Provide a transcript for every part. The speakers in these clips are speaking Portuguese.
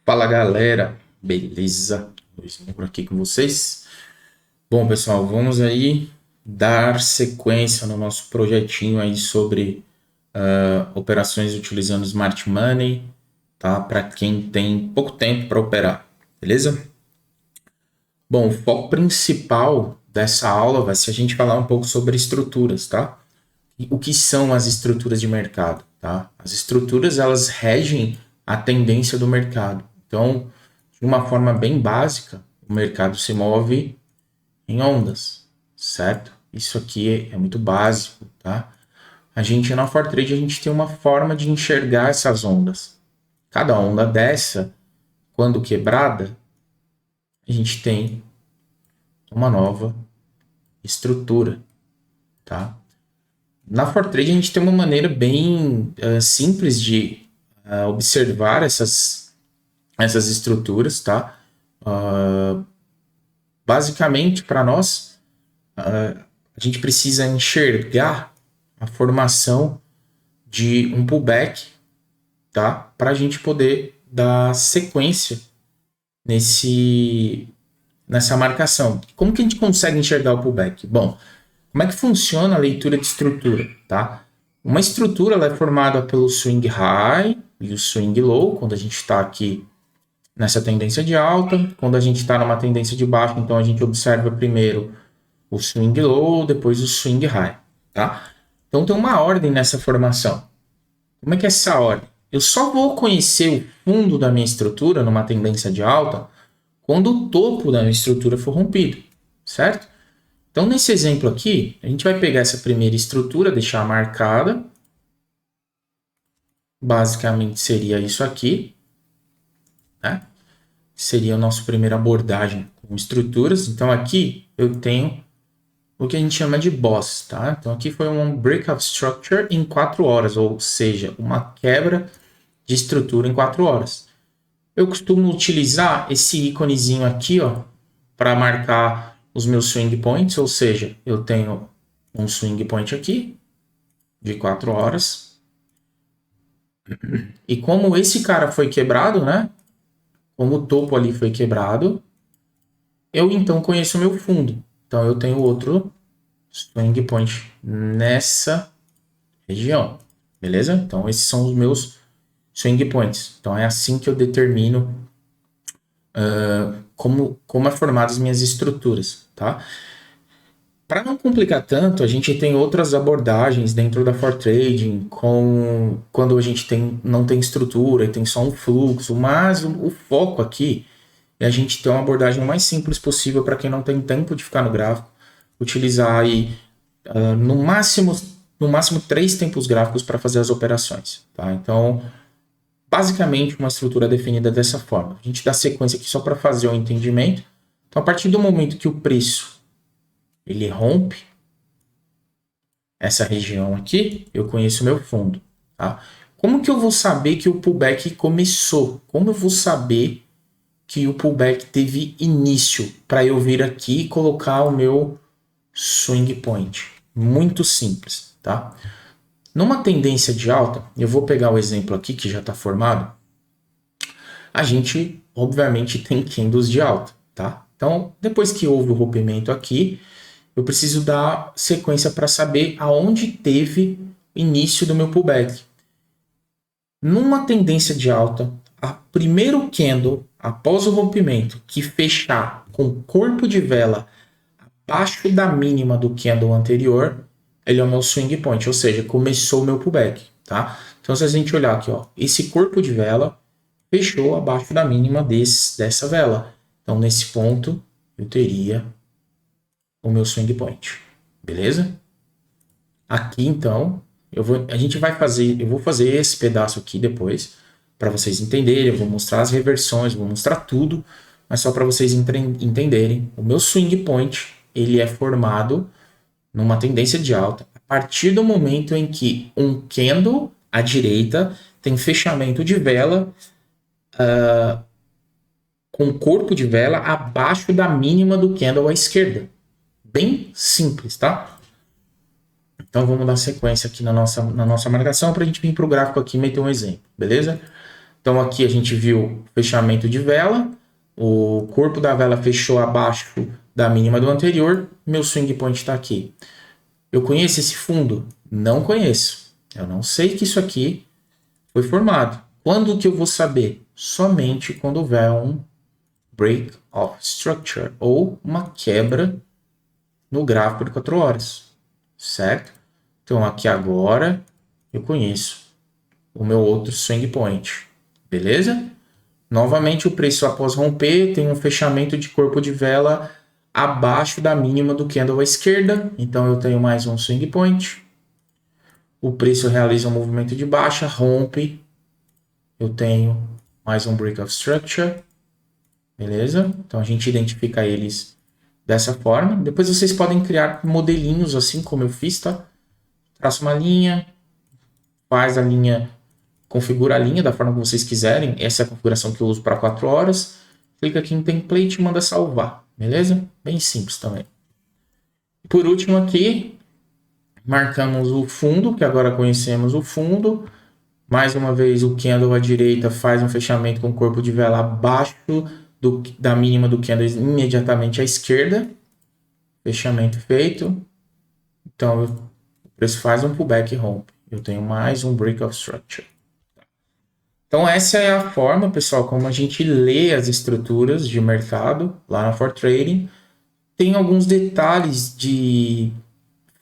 Fala galera, beleza? Luizinho por aqui com vocês. Bom pessoal, vamos aí dar sequência no nosso projetinho aí sobre operações utilizando Smart Money, tá? Para quem tem pouco tempo para operar, beleza? Bom, o foco principal dessa aula vai ser a gente falar um pouco sobre estruturas, tá? E o que são as estruturas de mercado, tá? As estruturas, elas regem a tendência do mercado. Então, de uma forma bem básica, o mercado se move em ondas, certo? Isso aqui é muito básico, tá? A gente na Fortrade, a gente tem uma forma de enxergar essas ondas. Cada onda dessa, quando quebrada, a gente tem uma nova estrutura, tá? Na Fortrade, a gente tem uma maneira bem simples de observar essas estruturas, tá? Basicamente, para nós, a gente precisa enxergar a formação de um pullback, tá? Para a gente poder dar sequência nessa marcação. Como que a gente consegue enxergar o pullback? Bom, como é que funciona a leitura de estrutura, tá? Uma estrutura ela é formada pelo swing high e o swing low, quando a gente está aqui nessa tendência de alta. Quando a gente está numa tendência de baixa, então a gente observa primeiro o swing low, depois o swing high, tá? Então tem uma ordem nessa formação. Como é que é essa ordem? Eu só vou conhecer o fundo da minha estrutura numa tendência de alta quando o topo da minha estrutura for rompido, certo? Então nesse exemplo aqui, a gente vai pegar essa primeira estrutura, deixar marcada. Basicamente seria isso aqui, né? Seria a nossa primeira abordagem com estruturas. Então aqui eu tenho o que a gente chama de BOSS, tá? Então aqui foi um Breakout Structure em 4 horas, ou seja, uma quebra de estrutura em 4 horas. Eu costumo utilizar esse íconezinho aqui, ó, para marcar os meus swing points, ou seja, eu tenho um swing point aqui de 4 horas. E como esse cara foi quebrado, né? Como o topo ali foi quebrado, eu então conheço o meu fundo. Então eu tenho outro swing point nessa região, beleza? Então esses são os meus swing points. Então é assim que eu determino como é formado as minhas estruturas, tá? Para não complicar tanto, a gente tem outras abordagens dentro da Fortrading, quando a gente não tem estrutura e tem só um fluxo, mas o foco aqui é a gente ter uma abordagem o mais simples possível para quem não tem tempo de ficar no gráfico, utilizar aí no máximo 3 tempos gráficos para fazer as operações, tá? Então, basicamente uma estrutura definida dessa forma. A gente dá sequência aqui só para fazer o entendimento. Então, a partir do momento que o preço ele rompe essa região aqui, eu conheço o meu fundo, tá? Como que eu vou saber que o pullback começou? Como eu vou saber que o pullback teve início para eu vir aqui e colocar o meu swing point? Muito simples, tá? Numa tendência de alta, eu vou pegar o exemplo aqui que já está formado. A gente, obviamente, tem candles de alta, tá? Então, depois que houve o rompimento aqui, eu preciso dar sequência para saber aonde teve início do meu pullback. Numa tendência de alta, a primeiro candle após o rompimento que fechar com corpo de vela abaixo da mínima do candle anterior, ele é o meu swing point, ou seja, começou o meu pullback, tá? Então se a gente olhar aqui, ó, esse corpo de vela fechou abaixo da mínima dessa vela. Então nesse ponto eu teria o meu swing point, beleza? Aqui então, eu vou fazer esse pedaço aqui depois para vocês entenderem, eu vou mostrar as reversões, vou mostrar tudo, mas só para vocês entenderem, o meu swing point, ele é formado numa tendência de alta a partir do momento em que um candle à direita tem fechamento de vela com corpo de vela abaixo da mínima do candle à esquerda. Bem simples, tá? Então vamos dar sequência aqui na nossa marcação para a gente vir para o gráfico aqui e meter um exemplo, beleza? Então aqui a gente viu fechamento de vela, o corpo da vela fechou abaixo da mínima do anterior, meu swing point está aqui. Eu conheço esse fundo? Não conheço. Eu não sei que isso aqui foi formado. Quando que eu vou saber? Somente quando houver um break of structure ou uma quebra no gráfico de 4 horas, certo? Então aqui agora eu conheço o meu outro swing point, beleza? Novamente o preço após romper tem um fechamento de corpo de vela abaixo da mínima do candle à esquerda, então eu tenho mais um swing point. O preço realiza um movimento de baixa, rompe, eu tenho mais um break of structure, beleza? Então a gente identifica eles dessa forma. Depois vocês podem criar modelinhos assim como eu fiz, tá? Traça uma linha, faz a linha, configura a linha da forma que vocês quiserem. Essa é a configuração que eu uso para 4 horas. Clica aqui em template e manda salvar, beleza? Bem simples também. Por último aqui, marcamos o fundo, que agora conhecemos o fundo. Mais uma vez o candle à direita faz um fechamento com o corpo de vela abaixo da mínima do candle imediatamente à esquerda. Fechamento feito. Então o preço faz um pullback e rompe. Eu tenho mais um break of structure. Então essa é a forma, pessoal, como a gente lê as estruturas de mercado lá na ForTrading. Tem alguns detalhes de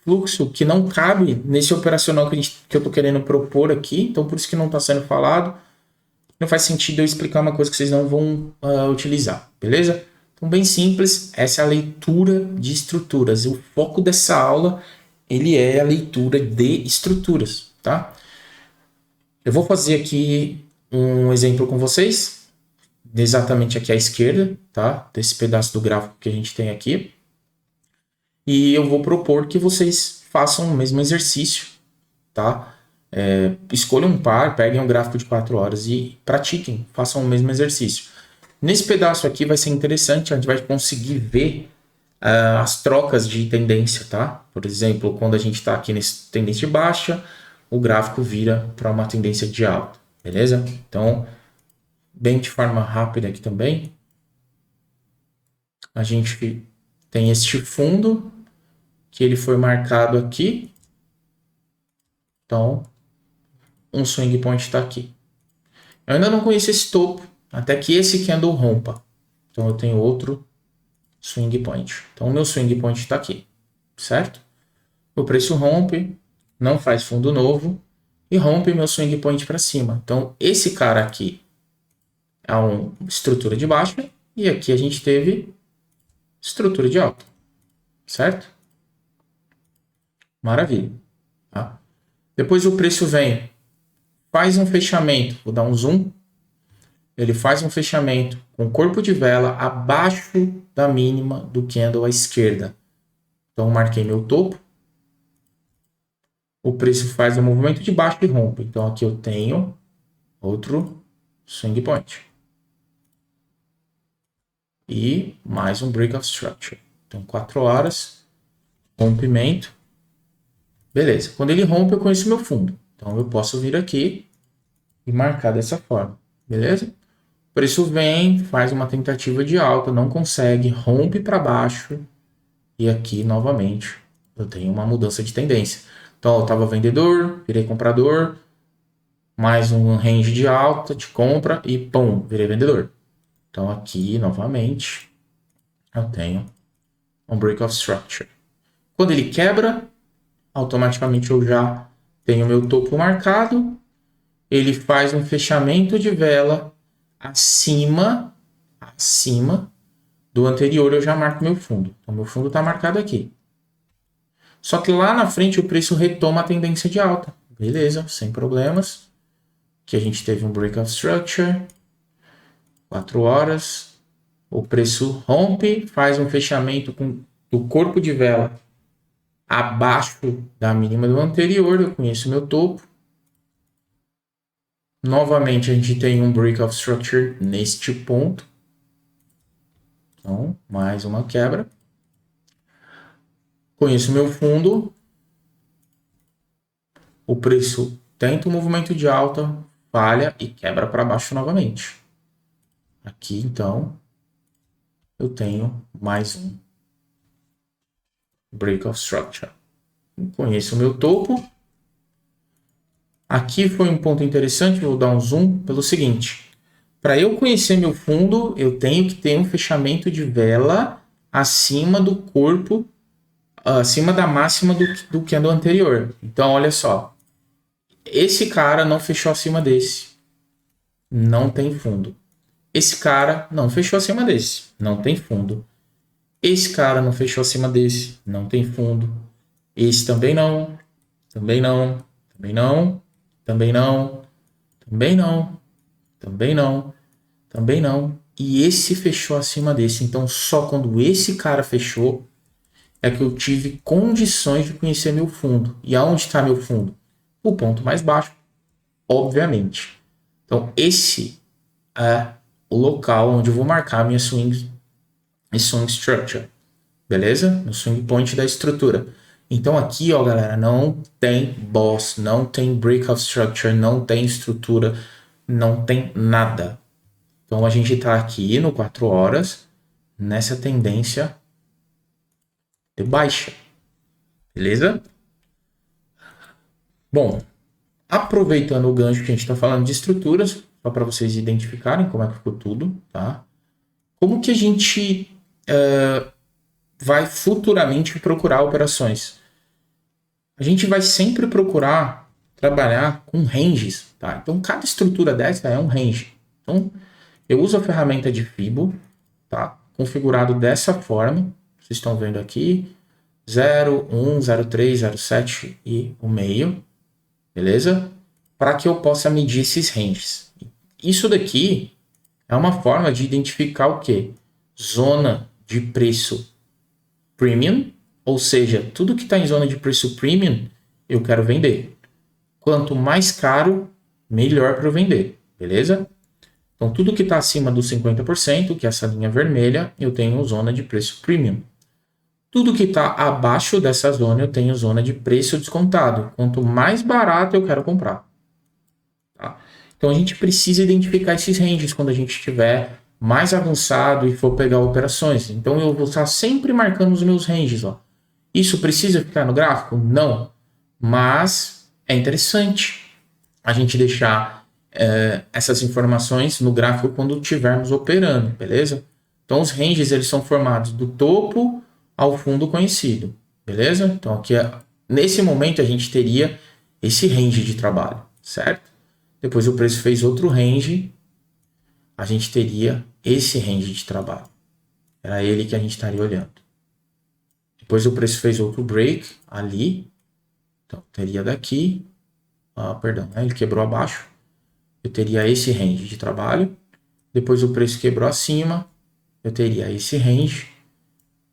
fluxo que não cabe nesse operacional que eu estou querendo propor aqui, então por isso que não está sendo falado. Não faz sentido eu explicar uma coisa que vocês não vão utilizar, beleza? Então, bem simples, essa é a leitura de estruturas. O foco dessa aula, ele é a leitura de estruturas, tá? Eu vou fazer aqui um exemplo com vocês, exatamente aqui à esquerda, tá? Desse pedaço do gráfico que a gente tem aqui. E eu vou propor que vocês façam o mesmo exercício, tá? Escolham um par, peguem um gráfico de 4 horas e pratiquem, façam o mesmo exercício. Nesse pedaço aqui vai ser interessante, a gente vai conseguir ver as trocas de tendência, tá? Por exemplo, quando a gente está aqui nesse tendência de baixa, o gráfico vira para uma tendência de alta, beleza? Então, bem de forma rápida aqui também, a gente tem este fundo que ele foi marcado aqui. Então, um swing point está aqui. Eu ainda não conheço esse topo, até que esse candle rompa. Então, eu tenho outro swing point. Então, o meu swing point está aqui, certo? O preço rompe, não faz fundo novo e rompe meu swing point para cima. Então, esse cara aqui é uma estrutura de baixa e aqui a gente teve estrutura de alta, certo? Maravilha. Tá? Depois o preço vem, faz um fechamento, vou dar um zoom, ele faz um fechamento com corpo de vela abaixo da mínima do candle à esquerda. Então, marquei meu topo. O preço faz um movimento de baixo e rompe. Então, aqui eu tenho outro swing point. E mais um break of structure. Então, 4 horas, rompimento. Beleza. Quando ele rompe, eu conheço meu fundo. Então, eu posso vir aqui e marcar dessa forma. Beleza? O preço vem, faz uma tentativa de alta, não consegue, rompe para baixo. E aqui, novamente, eu tenho uma mudança de tendência. Então, eu estava vendedor, virei comprador, mais um range de alta, de compra e pum, virei vendedor. Então, aqui, novamente, eu tenho um break of structure. Quando ele quebra, automaticamente eu já tenho meu topo marcado. Ele faz um fechamento de vela acima do anterior, eu já marco meu fundo. Então, meu fundo está marcado aqui. Só que lá na frente o preço retoma a tendência de alta. Beleza, sem problemas. Aqui a gente teve um break of structure. 4 horas. O preço rompe, faz um fechamento com o corpo de vela abaixo da mínima do anterior. Eu conheço meu topo. Novamente a gente tem um break of structure neste ponto. Então, mais uma quebra. Conheço meu fundo. O preço tenta um movimento de alta, falha e quebra para baixo novamente. Aqui, então, eu tenho mais um Break of Structure. Conheço o meu topo. Aqui foi um ponto interessante, vou dar um zoom pelo seguinte. Para eu conhecer meu fundo, eu tenho que ter um fechamento de vela acima do corpo, acima da máxima do que é do anterior. Então, olha só. Esse cara não fechou acima desse. Não tem fundo. Esse cara não fechou acima desse. Não tem fundo. Esse cara não fechou acima desse. Não tem fundo. Esse também não. Também não. Também não. Também não. Também não. Também não. Também não. E esse fechou acima desse. Então, só quando esse cara fechou é que eu tive condições de conhecer meu fundo. E aonde está meu fundo? O ponto mais baixo, obviamente. Então, esse é o local onde eu vou marcar a minha swing structure. Beleza? No swing point da estrutura. Então, aqui, ó, galera, não tem boss, não tem break of structure, não tem estrutura, não tem nada. Então, a gente está aqui no 4 horas, nessa tendência de baixa. Beleza? Bom, aproveitando o gancho que a gente está falando de estruturas, só para vocês identificarem como é que ficou tudo, tá? Como que a gente vai futuramente procurar operações? A gente vai sempre procurar trabalhar com ranges, tá? Então, cada estrutura dessa é um range. Então, eu uso a ferramenta de Fibo, tá? Configurado dessa forma. Vocês estão vendo aqui. 0, 1, 0, 3, 0, 7 e o meio. Beleza? Para que eu possa medir esses ranges. Isso daqui é uma forma de identificar o quê? Zona de preço premium, ou seja, tudo que está em zona de preço premium, eu quero vender. Quanto mais caro, melhor para eu vender, beleza? Então, tudo que está acima dos 50%, que é essa linha vermelha, eu tenho zona de preço premium. Tudo que está abaixo dessa zona, eu tenho zona de preço descontado. Quanto mais barato eu quero comprar. Tá? Então, a gente precisa identificar esses ranges quando a gente estiver mais avançado e for pegar operações. Então, eu vou estar sempre marcando os meus ranges. Ó. Isso precisa ficar no gráfico? Não. Mas é interessante a gente deixar essas informações no gráfico quando estivermos operando, beleza? Então, os ranges eles são formados do topo ao fundo conhecido, beleza? Então, aqui, nesse momento, a gente teria esse range de trabalho, certo? Depois o preço fez outro range, a gente teria esse range de trabalho. Era ele que a gente estaria olhando. Depois o preço fez outro break ali. Então, teria daqui. Perdão, né? Ele quebrou abaixo. Eu teria esse range de trabalho. Depois o preço quebrou acima. Eu teria esse range.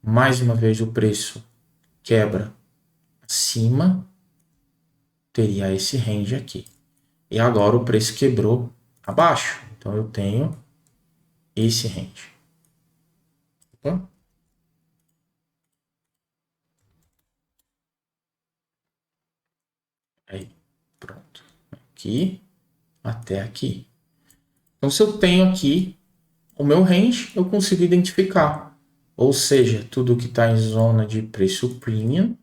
Mais uma vez o preço quebra acima. Teria esse range aqui. E agora o preço quebrou abaixo. Então eu tenho esse range. Opa. Aí, pronto. Aqui até aqui. Então, se eu tenho aqui o meu range, eu consigo identificar. Ou seja, tudo que está em zona de preço premium.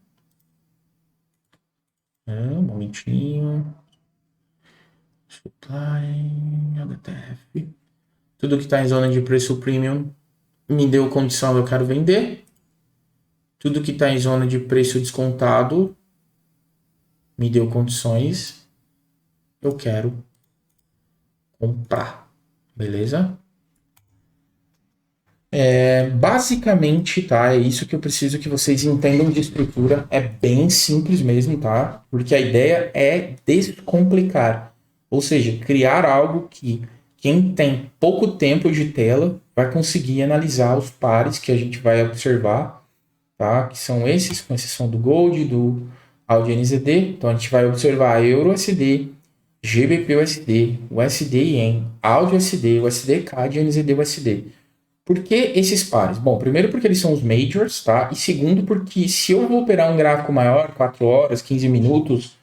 Um momentinho. Supply, HTF. Tudo que está em zona de preço premium me deu condição, eu quero vender. Tudo que está em zona de preço descontado me deu condições, eu quero comprar, beleza? Basicamente, tá? É isso que eu preciso que vocês entendam de estrutura. É bem simples mesmo, tá? Porque a ideia é descomplicar. Ou seja, criar algo que quem tem pouco tempo de tela vai conseguir analisar os pares que a gente vai observar, tá? Que são esses, com exceção do Gold, do Audi NZD. Então, a gente vai observar Euro-USD, GBP-USD, USD-Yen, Audi-USD, USD-CAD e NZD-USD. Por que esses pares? Bom, primeiro porque eles são os majors, tá? E segundo porque se eu vou operar um gráfico maior, 4 horas, 15 minutos,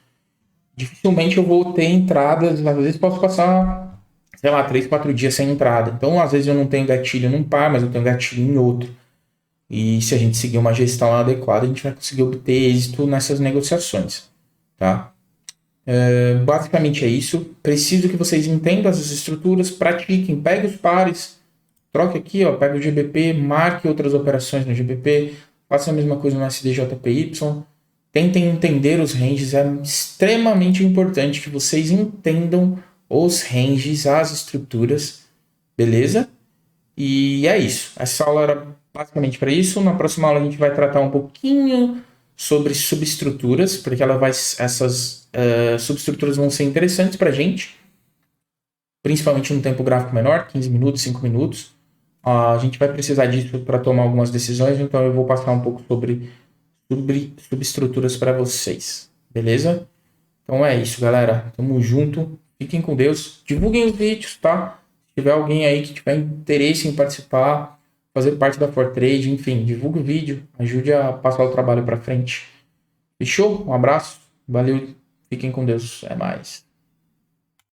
dificilmente eu vou ter entradas, às vezes posso passar, sei lá, 3, 4 dias sem entrada. Então, às vezes eu não tenho gatilho num par, mas eu tenho gatilho em outro. E se a gente seguir uma gestão adequada, a gente vai conseguir obter êxito nessas negociações, tá? Basicamente é isso. Preciso que vocês entendam as estruturas, pratiquem, pegue os pares, troque aqui, ó, pega o GBP, marque outras operações no GBP, faça a mesma coisa no SDJPY. Tentem entender os ranges, é extremamente importante que vocês entendam os ranges, as estruturas, beleza? E é isso. Essa aula era basicamente para isso. Na próxima aula a gente vai tratar um pouquinho sobre subestruturas, porque essas subestruturas vão ser interessantes para a gente, principalmente num tempo gráfico menor, 15 minutos, 5 minutos. A gente vai precisar disso para tomar algumas decisões, então eu vou passar um pouco sobre subestruturas para vocês, beleza? Então é isso, galera. Tamo junto. Fiquem com Deus. Divulguem os vídeos, tá? Se tiver alguém aí que tiver interesse em participar, fazer parte da Fortrade, enfim, divulgue o vídeo. Ajude a passar o trabalho para frente. Fechou? Um abraço. Valeu. Fiquem com Deus. É mais.